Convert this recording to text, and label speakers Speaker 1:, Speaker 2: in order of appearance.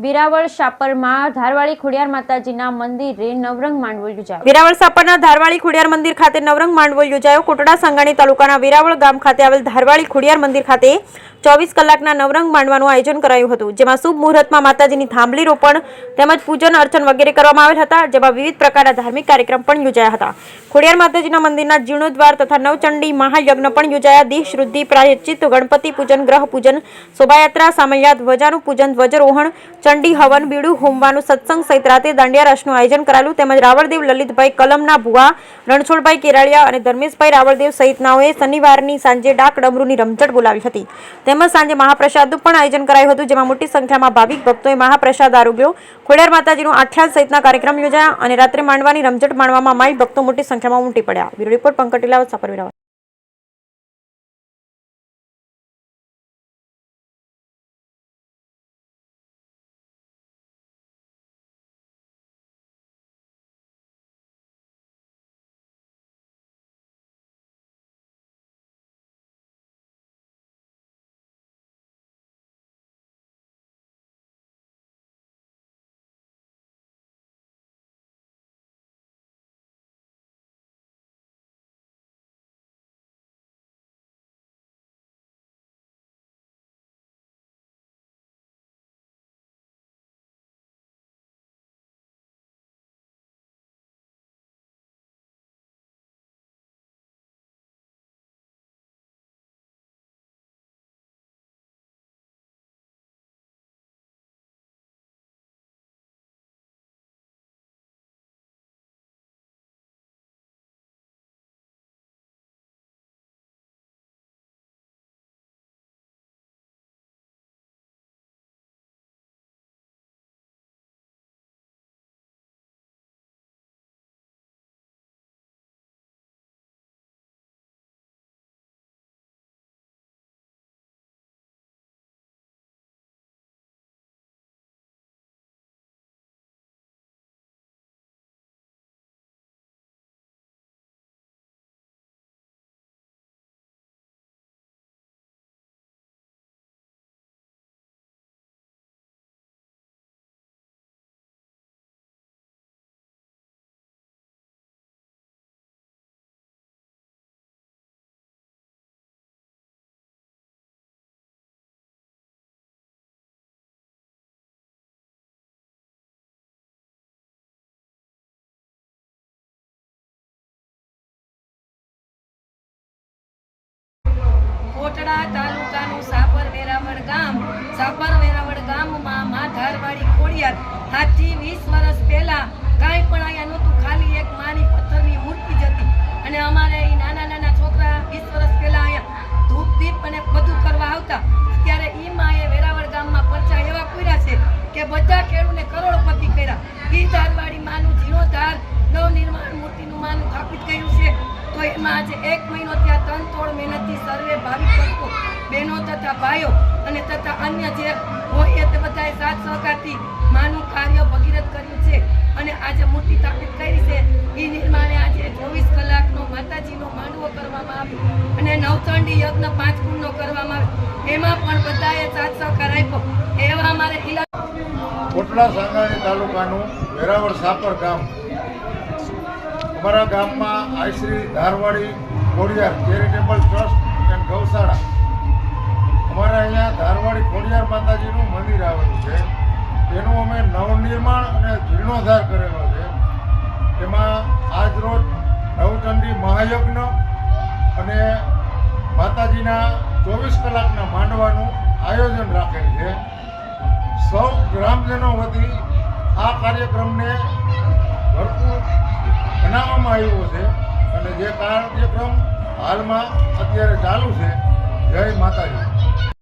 Speaker 1: વેરાવળ શાપરમાં ધારવાળી ખોડિયાર માતાજીના મંદિરે નવરંગ માંડવો યોજાયો।
Speaker 2: વેરાવળ શાપરના ધારવાળી ખોડિયાર મંદિર ખાતે નવરંગ માંડવો યોજાયો। કોટડા સંગાણી તાલુકાના વેરાવળ ગામ ખાતે આવેલ ધારવાળી ખોડિયાર મંદિર ખાતે 24 કલાકના નવરંગ માંડવાનું આયોજન કરાયું હતું, જેમાં શુભ મુહૂર્તમાં માતાજીની થાંભલી રોપણ તેમજ પૂજન અર્ચન વગેરે કરવામાં આવેલ હતા, જેમાં વિવિધ પ્રકારના ધાર્મિક કાર્યક્રમ પણ યોજાયા હતા। ખોડિયાર માતાજીના મંદિરના જીર્ણોદ્વાર તથા નવચંડી મહાયજ્ઞ પણ યોજાયા। દેહ શુદ્ધિ, પ્રાયશ્ચિત, ગણપતિ પૂજન, ગ્રહ પૂજન, શોભાયાત્રા, સામૈયા, ધ્વજાનું પૂજન, ધ્વજરોહણ, ચંડી હવન, બીડું હોમવાનું, સત્સંગ સહિત રાતે દાંડિયા રાસનું આયોજન કરાયું। તેમજ રાવળદેવ લલિતભાઈ કલમના ભુવા, રણછોડભાઈ કેરાળિયા અને ધર્મેશભાઈ રાવળદેવ સહિતનાઓએ શનિવારની સાંજે ડાક ડમરૂની રમઝટ બોલાવી હતી। તેમજ સાંજે મહાપ્રસાદનું પણ આયોજન કરાયું હતું, જેમાં મોટી સંખ્યામાં ભાવિક ભક્તોએ મહાપ્રસાદ આરોગ્યો। ખોડિયાર માતાજીનું આખ્યાન સહિતના કાર્યક્રમ યોજાયા અને રાત્રે માંડવાની રમઝટ માણવામાં માઈ ભક્તો મોટી સંખ્યામાં ઉમટી પડ્યા। Bureau report Pankaj Tilawat, Sapar, Veraval.
Speaker 3: કોટડા તાલુકાનું સાપર વેરાવળ ગામમાં મા ધારવાળી ખોડિયાર આજથી 20 વર્ષ પહેલા કાંઈ પણ અહીંયા નહોતું, ખાલી એક માની પથ્થરની મૂર્તિ જ હતી અને અમારે એ નાના છોકરા 20 વર્ષ પહેલા અહીંયા ધૂપ દીપ અને બધું કરવા આવતા। અત્યારે એ માએ વેરાવળ ગામમાં પરચા એવા પૂર્યા છે કે બધા ખેડૂતને કરોડપતિ કર્યા। એ ધારવાળી માનું જીર્ણોદ્ધાર નવનિર્માણ મૂર્તિનું માનું સ્થાપિત કર્યું છે। તો એમાં આજે 1 મહિનો ત્યાં તનતોડ મહેનતથી સર્વે ભાવિક ભક્તો, બહેનો તથા ભાઈઓ અને તથા અન્ય જે હોય તે બધાએ સાથ સહકારથી માનું કાર્ય ભગીરથ કર્યું છે અને આજે મૂર્તિ સ્થાપિત કરી છે। એ નિર્માણે આજે 24 કલાકનો માતાજીનો માંડવો કરવામાં આવ્યો અને નવચંડી યજ્ઞ 5 કુંડનો કરવામાં આવ્યો, એમાં પણ બધાએ સાથ સહકાર આપ્યો। એવા અમારે
Speaker 4: કોટડા સંગાણી તાલુકાનું વેરાવળ શાપર ગામ, અમારા ગામમાં આશ્રી ધારવાળી ખોડિયાર ચેરિટેબલ ટ્રસ્ટ એન્ડ ગૌશાળા, અમારા અહીંયા ધારવાળી ખોડિયાર માતાજીનું મંદિર આવેલું છે, તેનું અમે નવનિર્માણ અને જીર્ણોદ્ધાર કરેલો છે। તેમાં આજરોજ નવચંડી મહાયજ્ઞ અને માતાજીના 24 કલાકના માંડવાનું આયોજન રાખેલ છે। સૌ ગ્રામજનો વતી આ કાર્યક્રમને ભરપૂર બનાવવામાં આવ્યો છે અને જે કાર્યક્રમ હાલમાં અત્યારે ચાલુ છે। જય માતાજી।